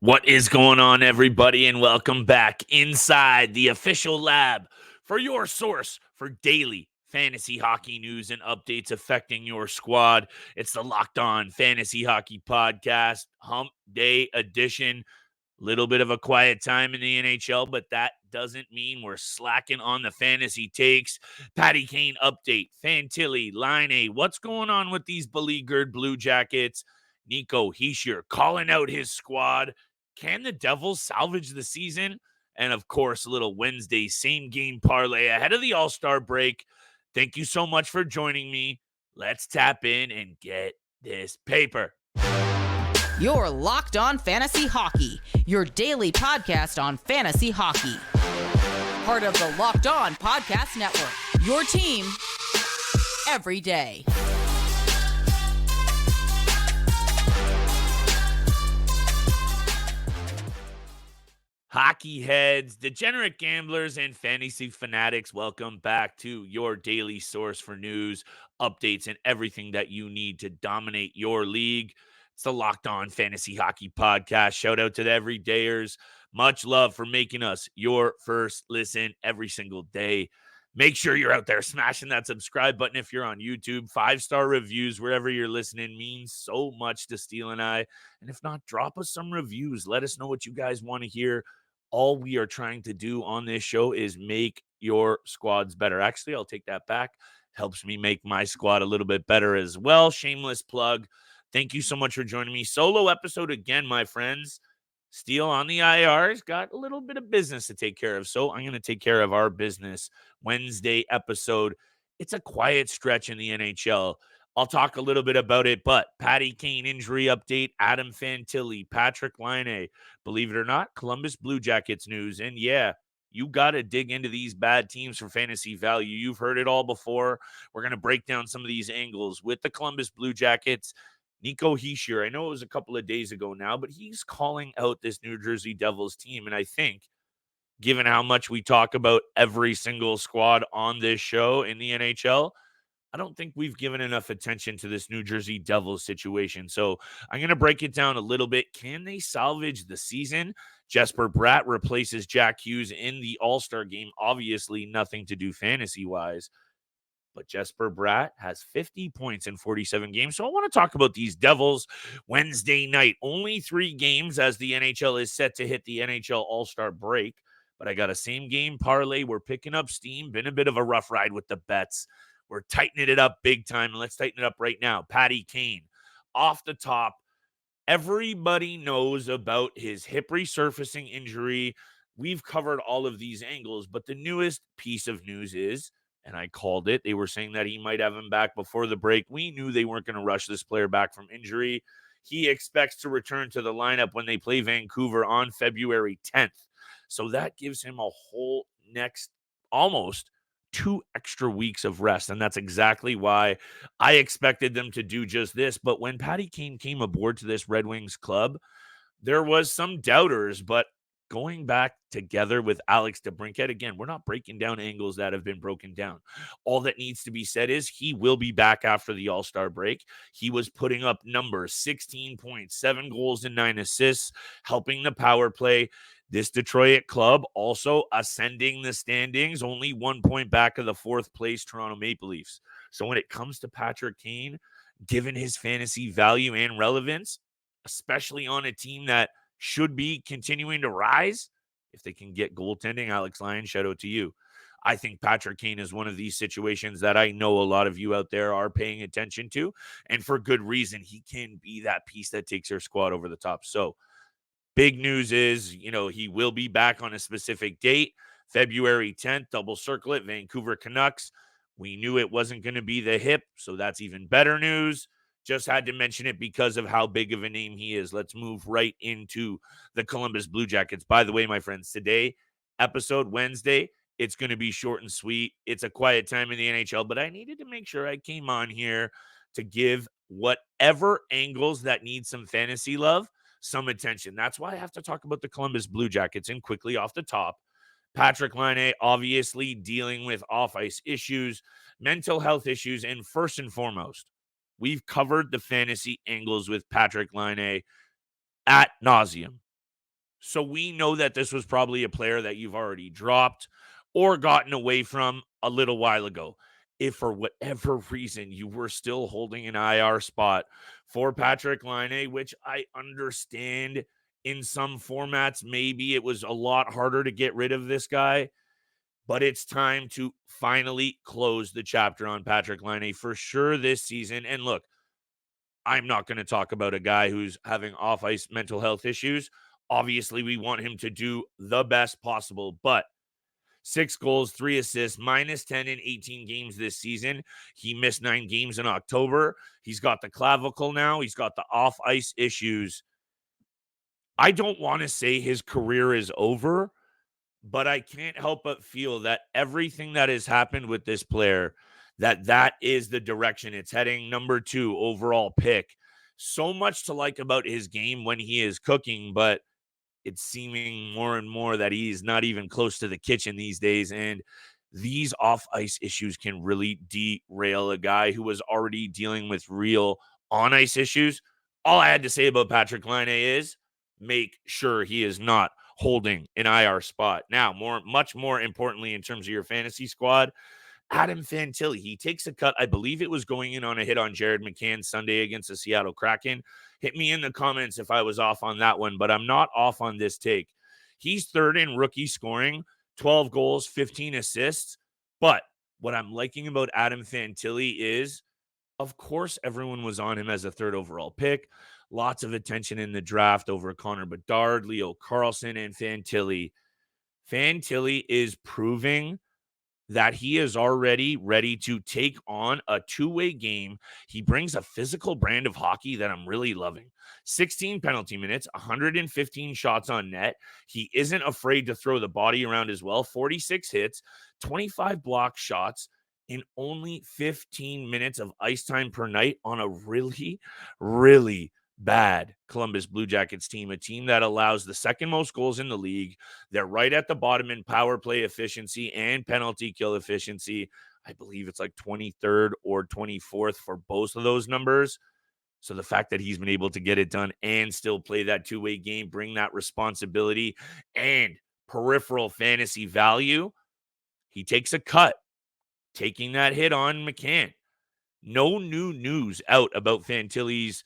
What is going on, everybody, and welcome back inside the official lab for your source for daily fantasy hockey news and updates affecting your squad. It's the Locked On Fantasy Hockey Podcast, Hump Day edition. Little bit of a quiet time in the NHL, but that doesn't mean we're slacking on the fantasy takes. Patrick Kane update, Fantilli, Laine, what's going on with these beleaguered Blue Jackets? Nico Hischier calling out his squad. Can the Devils salvage the season? And of course, a little Wednesday same game parlay ahead of the All-Star break. Thank you so much for joining me. Let's tap in and get this paper. You're Locked On Fantasy Hockey, your daily podcast on fantasy hockey. Part of the Locked On Podcast Network, your team every day. Hockey heads, degenerate gamblers, and fantasy fanatics, welcome back to your daily source for news, updates, and everything that you need to dominate your league. It's the Locked On Fantasy Hockey Podcast. Shout out to the everydayers. Much love for making us your first listen every single day. Make sure you're out there smashing that subscribe button if you're on YouTube. 5-star reviews wherever you're listening means so much to Steele and I. And if not, drop us some reviews. Let us know what you guys want to hear. All we are trying to do on this show is make your squads better. Actually, I'll take that back. Helps me make my squad a little bit better as well. Shameless plug. Thank you so much for joining me. Solo episode again, my friends. Steele on the IR's got a little bit of business to take care of. So I'm going to take care of our business. Wednesday episode. It's a quiet stretch in the NHL. I'll talk a little bit about it, but Patrick Kane injury update, Adam Fantilli, Patrick Laine, believe it or not, Columbus Blue Jackets news. And yeah, you got to dig into these bad teams for fantasy value. You've heard it all before. We're going to break down some of these angles with the Columbus Blue Jackets. Nico Hischier, I know it was a couple of days ago now, but he's calling out this New Jersey Devils team. And I think, given how much we talk about every single squad on this show in the NHL, I don't think we've given enough attention to this New Jersey Devils situation. So I'm going to break it down a little bit. Can they salvage the season? Jesper Bratt replaces Jack Hughes in the All-Star game. Obviously, nothing to do fantasy-wise. But Jesper Bratt has 50 points in 47 games. So I want to talk about these Devils Wednesday night. Only 3 games as the NHL is set to hit the NHL All-Star break. But I got a same game parlay. We're picking up steam. Been a bit of a rough ride with the bets. We're tightening it up big time. And let's tighten it up right now. Patrick Kane, off the top. Everybody knows about his hip resurfacing injury. We've covered all of these angles, but the newest piece of news is, and I called it, they were saying that he might have him back before the break. We knew they weren't going to rush this player back from injury. He expects to return to the lineup when they play Vancouver on February 10th. So that gives him a whole next almost 2 extra weeks of rest. And that's exactly why I expected them to do just this. But when Patrick Kane came aboard to this Red Wings club, there was some doubters, but going back together with Alex DeBrincat, again, we're not breaking down angles that have been broken down. All that needs to be said is he will be back after the All-Star break. He was putting up numbers, 16 points, 7 goals and 9 assists, helping the power play. This Detroit club also ascending the standings, only 1 point back of the 4th place Toronto Maple Leafs. So when it comes to Patrick Kane, given his fantasy value and relevance, especially on a team that should be continuing to rise, if they can get goaltending, Alex Lyon, shout out to you. I think Patrick Kane is one of these situations that I know a lot of you out there are paying attention to, and for good reason. He can be that piece that takes their squad over the top. So big news is, he will be back on a specific date, February 10th, double circle it, Vancouver Canucks. We knew it wasn't going to be the hip, so that's even better news. Just had to mention it because of how big of a name he is. Let's move right into the Columbus Blue Jackets. By the way, my friends, today, episode Wednesday, it's going to be short and sweet. It's a quiet time in the NHL, but I needed to make sure I came on here to give whatever angles that need some fantasy love some attention. That's why I have to talk about the Columbus Blue Jackets. And quickly off the top, Patrick Laine obviously dealing with off-ice issues, mental health issues, and first and foremost, we've covered the fantasy angles with Patrick Laine ad nauseum. So we know that this was probably a player that you've already dropped or gotten away from a little while ago. If for whatever reason you were still holding an IR spot for Patrick Laine, which I understand in some formats, maybe it was a lot harder to get rid of this guy, but it's time to finally close the chapter on Patrick Laine for sure this season. And look, I'm not going to talk about a guy who's having off ice mental health issues. Obviously, we want him to do the best possible, but 6 goals, 3 assists, minus 10 in 18 games this season. He missed 9 games in October. He's got the clavicle now. He's got the off ice issues. I don't want to say his career is over, but I can't help but feel that everything that has happened with this player, that is the direction it's heading. Number 2 overall pick. So much to like about his game when he is cooking, but it's seeming more and more that he's not even close to the kitchen these days. And these off ice issues can really derail a guy who was already dealing with real on ice issues. All I had to say about Patrick Laine is make sure he is not holding an IR spot. Now, much more importantly, in terms of your fantasy squad, Adam Fantilli, he takes a cut. I believe it was going in on a hit on Jared McCann Sunday against the Seattle Kraken. Hit me in the comments if I was off on that one, but I'm not off on this take. He's third in rookie scoring, 12 goals, 15 assists. But what I'm liking about Adam Fantilli is, of course, everyone was on him as a third overall pick. Lots of attention in the draft over Connor Bedard, Leo Carlson, and Fantilli. Fantilli is proving that he is already ready to take on a two-way game. He brings a physical brand of hockey that I'm really loving. 16 penalty minutes, 115 shots on net. He isn't afraid to throw the body around as well. 46 hits, 25 block shots in only 15 minutes of ice time per night on a really, really bad Columbus Blue Jackets team, a team that allows the second most goals in the league. They're right at the bottom in power play efficiency and penalty kill efficiency. I believe it's like 23rd or 24th for both of those numbers. So the fact that he's been able to get it done and still play that two-way game, bring that responsibility and peripheral fantasy value, he takes a cut, taking that hit on McCann. No new news out about Fantilli's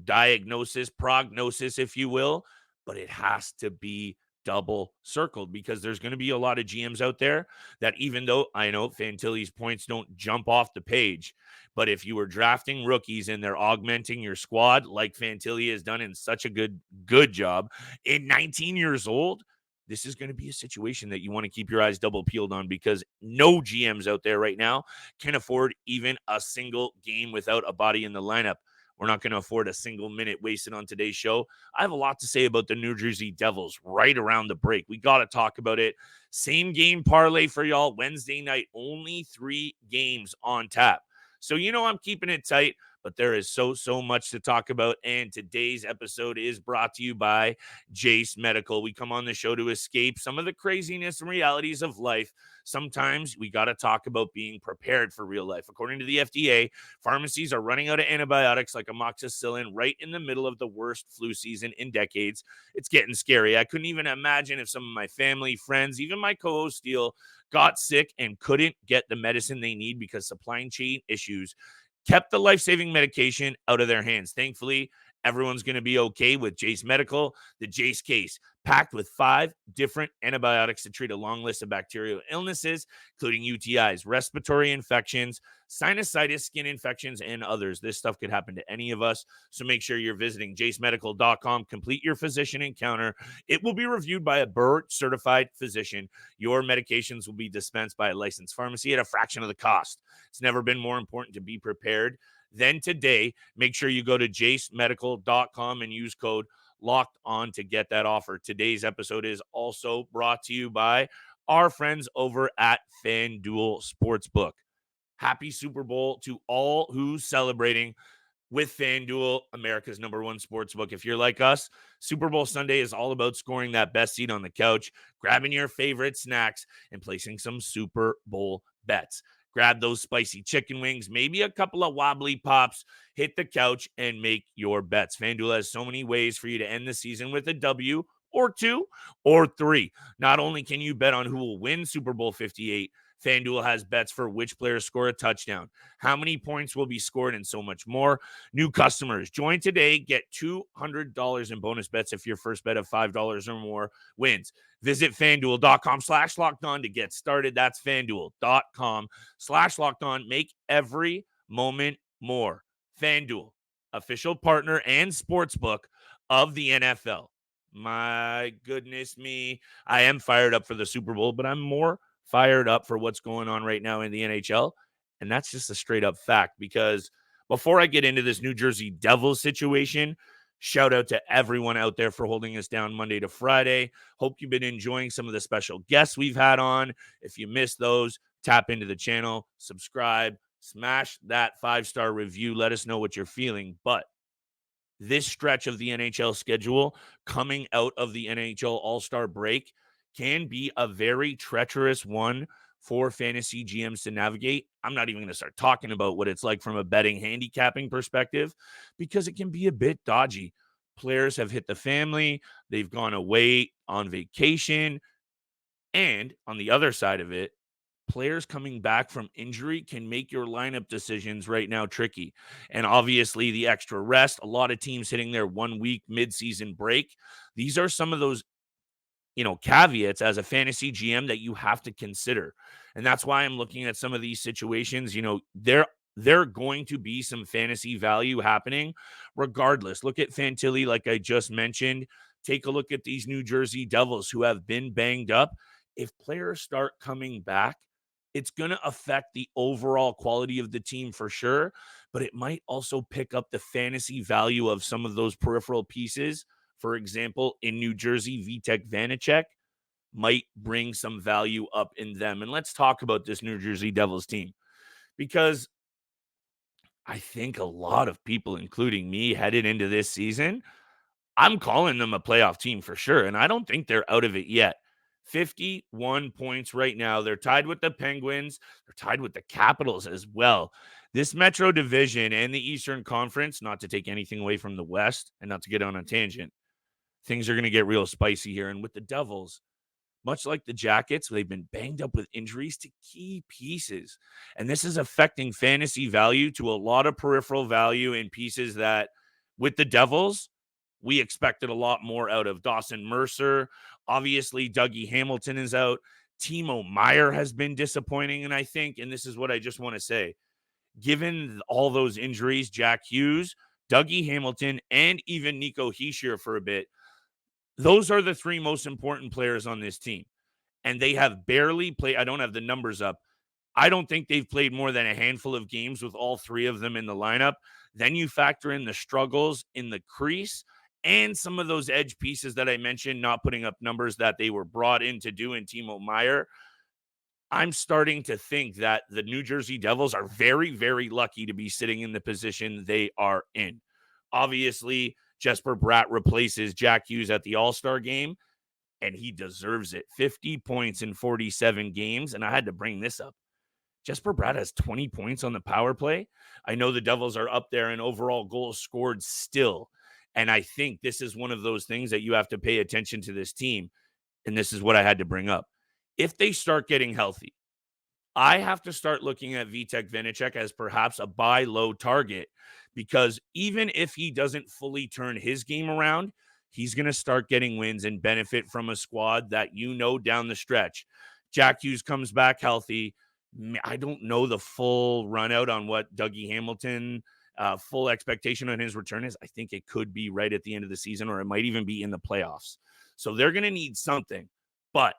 diagnosis, prognosis, if you will, but it has to be double circled because there's going to be a lot of GMs out there that, even though I know Fantilli's points don't jump off the page, but if you were drafting rookies and they're augmenting your squad like Fantilli has done in such a good job in 19 years old, this is going to be a situation that you want to keep your eyes double peeled on because no GMs out there right now can afford even a single game without a body in the lineup. We're not going to afford a single minute wasted on today's show. I have a lot to say about the New Jersey Devils right around the break. We got to talk about it. Same game parlay for y'all Wednesday night. Only 3 games on tap. So, I'm keeping it tight, but there is so much to talk about. And today's episode is brought to you by Jace Medical. We come on the show to escape some of the craziness and realities of life. Sometimes we got to talk about being prepared for real life. According to the FDA, pharmacies are running out of antibiotics like amoxicillin right in the middle of the worst flu season in decades. It's getting scary. I couldn't even imagine if some of my family, friends, even my co-host Steele got sick and couldn't get the medicine they need because supply chain issues kept the life-saving medication out of their hands. Thankfully, everyone's going to be okay with Jace Medical. The Jace case, packed with 5 different antibiotics to treat a long list of bacterial illnesses, including UTIs, respiratory infections, sinusitis, skin infections, and others. This stuff could happen to any of us, so make sure you're visiting jacemedical.com. Complete your physician encounter. It will be reviewed by a board-certified physician. Your medications will be dispensed by a licensed pharmacy at a fraction of the cost. It's never been more important to be prepared than today. Make sure you go to jacemedical.com and use code Locked On to get that offer. Today's episode is also brought to you by our friends over at FanDuel Sportsbook. Happy Super Bowl to all who's celebrating with FanDuel, America's #1 sportsbook. If you're like us, Super Bowl Sunday is all about scoring that best seat on the couch, grabbing your favorite snacks, and placing some Super Bowl bets. Grab those spicy chicken wings, maybe a couple of wobbly pops, hit the couch, and make your bets. FanDuel has so many ways for you to end the season with a W or 2 or 3. Not only can you bet on who will win Super Bowl 58, FanDuel has bets for which players score a touchdown, how many points will be scored, and so much more. New customers, join today. Get $200 in bonus bets if your first bet of $5 or more wins. Visit FanDuel.com/lockedon to get started. That's FanDuel.com/lockedon. Make every moment more. FanDuel, official partner and sportsbook of the NFL. My goodness me. I am fired up for the Super Bowl, but I'm more fired up for what's going on right now in the NHL. And that's just a straight up fact, because before I get into this New Jersey Devils situation, shout out to everyone out there for holding us down Monday to Friday. Hope you've been enjoying some of the special guests we've had on. If you missed those, tap into the channel, subscribe, smash that 5-star review. Let us know what you're feeling. But this stretch of the NHL schedule coming out of the NHL All-Star break can be a very treacherous one for fantasy GMs to navigate. I'm not even going to start talking about what it's like from a betting handicapping perspective, because it can be a bit dodgy. Players have hit the family, they've gone away on vacation, and on the other side of it, players coming back from injury can make your lineup decisions right now tricky. And obviously, the extra rest, a lot of teams hitting their 1 week midseason break. These are some of those, caveats as a fantasy GM that you have to consider. And that's why I'm looking at some of these situations. There going to be some fantasy value happening regardless. Look at Fantilli, like I just mentioned. Take a look at these New Jersey Devils who have been banged up. If players start coming back, it's going to affect the overall quality of the team for sure, but it might also pick up the fantasy value of some of those peripheral pieces. For example, in New Jersey, Vitek Vanacek might bring some value up in them. And let's talk about this New Jersey Devils team, because I think a lot of people, including me, headed into this season, I'm calling them a playoff team for sure, and I don't think they're out of it yet. 51 points right now. They're tied with the Penguins. They're tied with the Capitals as well. This Metro Division and the Eastern Conference, not to take anything away from the West and not to get on a tangent, things are going to get real spicy here. And with the Devils, much like the Jackets, they've been banged up with injuries to key pieces. And this is affecting fantasy value to a lot of peripheral value in pieces that, with the Devils, we expected a lot more out of. Dawson Mercer, obviously Dougie Hamilton is out. Timo Meier has been disappointing. And I think, and this is what I just want to say, given all those injuries, Jack Hughes, Dougie Hamilton, and even Nico Hischier for a bit, those are the 3 most important players on this team. And they have barely played. I don't have the numbers up. I don't think they've played more than a handful of games with all 3 of them in the lineup. Then you factor in the struggles in the crease and some of those edge pieces that I mentioned not putting up numbers that they were brought in to do in Timo Meier. I'm starting to think that the New Jersey Devils are very, very lucky to be sitting in the position they are in. Obviously, Jesper Bratt replaces Jack Hughes at the All-Star game, and he deserves it. 50 points in 47 games, and I had to bring this up. Jesper Bratt has 20 points on the power play. I know the Devils are up there in overall goals scored still, and I think this is one of those things that you have to pay attention to this team, and this is what I had to bring up. If they start getting healthy, I have to start looking at Vitek Vanacek as perhaps a buy low target, because even if he doesn't fully turn his game around, he's going to start getting wins and benefit from a squad that down the stretch. Jack Hughes comes back healthy. I don't know the full run out on what Dougie Hamilton full expectation on his return is. I think it could be right at the end of the season, or it might even be in the playoffs. So they're going to need something. But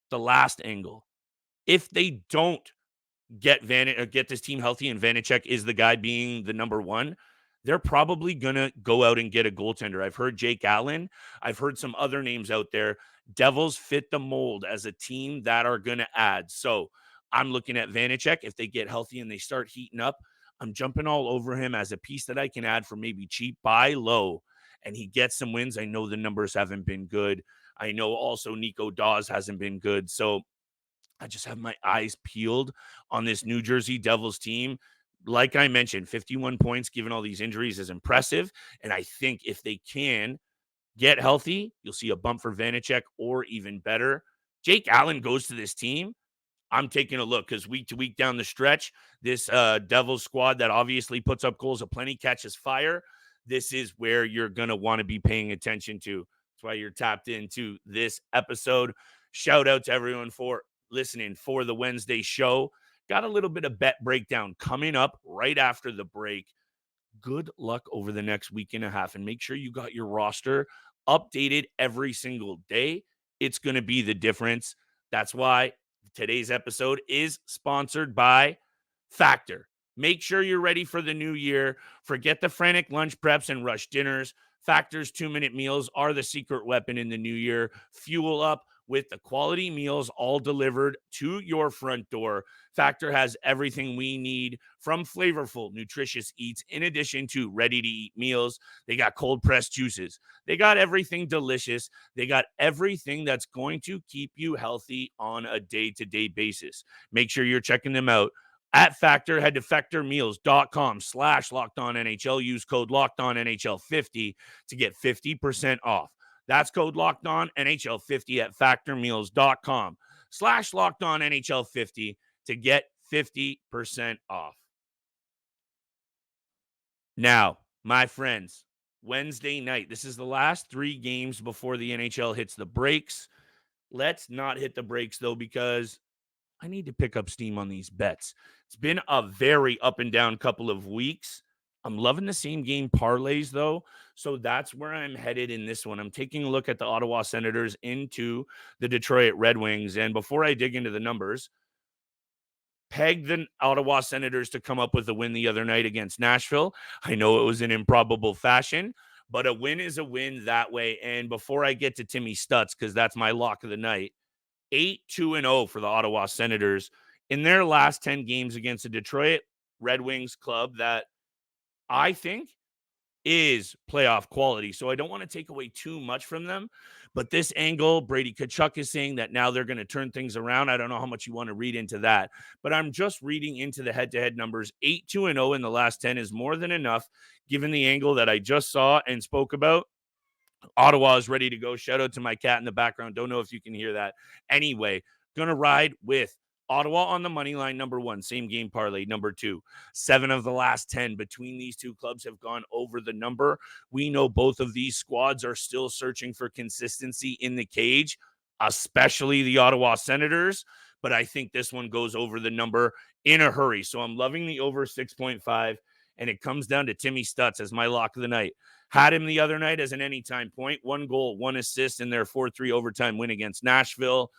the last angle, if they don't get this team healthy and Vanacek is the guy being the number 1, they're probably going to go out and get a goaltender. I've heard Jake Allen. I've heard some other names out there. Devils fit the mold as a team that are going to add. So I'm looking at Vanacek. If they get healthy and they start heating up, I'm jumping all over him as a piece that I can add for maybe cheap, buy low, and he gets some wins. I know the numbers haven't been good. I know also Nico Dawes hasn't been good. So I just have my eyes peeled on this New Jersey Devils team. Like I mentioned, 51 points given all these injuries is impressive. And I think if they can get healthy, you'll see a bump for Vanacek, or even better, Jake Allen goes to this team. I'm taking a look because week to week down the stretch, this Devils squad that obviously puts up goals aplenty catches fire. This is where you're going to want to be paying attention to. That's why you're tapped into this episode. Shout out to everyone for listening for the Wednesday show. Got a little bit of bet breakdown coming up right after the break. Good luck over the next week and a half, and make sure you got your roster updated every single day. It's going to be the difference. That's why today's episode is sponsored by Factor. Make sure you're ready for the new year. Forget the frantic lunch preps and rush dinners. Factor's 2-minute meals are the secret weapon in the new year. Fuel up with the quality meals all delivered to your front door. Factor has everything we need, from flavorful, nutritious eats in addition to ready-to-eat meals. They got cold-pressed juices. They got everything delicious. They got everything that's going to keep you healthy on a day-to-day basis. Make sure you're checking them out. At Factor, head to factormeals.com/LockedOnNHL. Use code LockedOnNHL50 to get 50% off. That's code LockedOnNHL50 at factormeals.com/LockedOnNHL50 to get 50% off. Now, my friends, Wednesday night. This is the last 3 games before the NHL hits the brakes. Let's not hit the brakes, though, because I need to pick up steam on these bets. It's been a very up and down couple of weeks. I'm loving the same game parlays, though. So that's where I'm headed in this one. I'm taking a look at the Ottawa Senators into the Detroit Red Wings. And before I dig into the numbers, peg the Ottawa Senators to come up with a win the other night against Nashville. I know it was an improbable fashion, but a win is a win that way. And before I get to Timmy Stutz, because that's my lock of the night, 8-2-0 for the Ottawa Senators in their last 10 games against the Detroit Red Wings club that I think is playoff quality. So I don't want to take away too much from them. But this angle, Brady Tkachuk is saying that now they're going to turn things around. I don't know how much you want to read into that, but I'm just reading into the head-to-head numbers. 8-2-0 in the last 10 is more than enough, given the angle that I just saw and spoke about. Ottawa is ready to go. Shout out to my cat in the background. Don't know if you can hear that. Anyway, going to ride with Ottawa on the money line, number 1, same game parlay, number 2. 7 of the last 10 between these two clubs have gone over the number. We know both of these squads are still searching for consistency in the cage, especially the Ottawa Senators, but I think this one goes over the number in a hurry. So I'm loving the over 6.5, and it comes down to Timmy Stutz as my lock of the night. Had him the other night as an anytime point, 1 goal, 1 assist in their 4-3 overtime win against Nashville.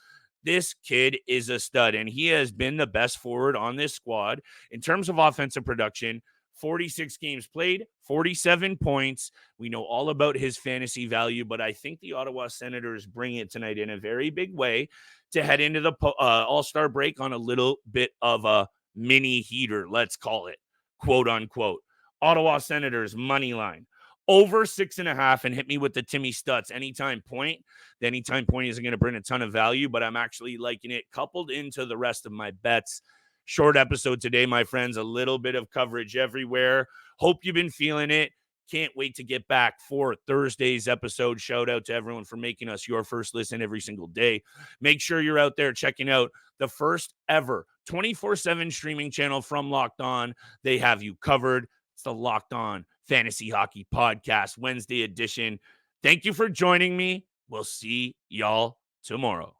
This kid is a stud, and he has been the best forward on this squad in terms of offensive production. 46 games played, 47 points. We know all about his fantasy value, but I think the Ottawa Senators bring it tonight in a very big way to head into the All-Star break on a little bit of a mini heater, let's call it, quote unquote. Ottawa Senators money line over 6.5, and hit me with the Timmy Stutz anytime point. The anytime point isn't going to bring a ton of value, but I'm actually liking it coupled into the rest of my bets. Short episode today, my friends, a little bit of coverage everywhere. Hope you've been feeling it. Can't wait to get back for Thursday's episode. Shout out to everyone for making us your first listen every single day. Make sure you're out there checking out the first ever 24/7 streaming channel from Locked On. They have you covered. It's the Locked On Fantasy Hockey Podcast, Wednesday edition. Thank you for joining me. We'll see y'all tomorrow.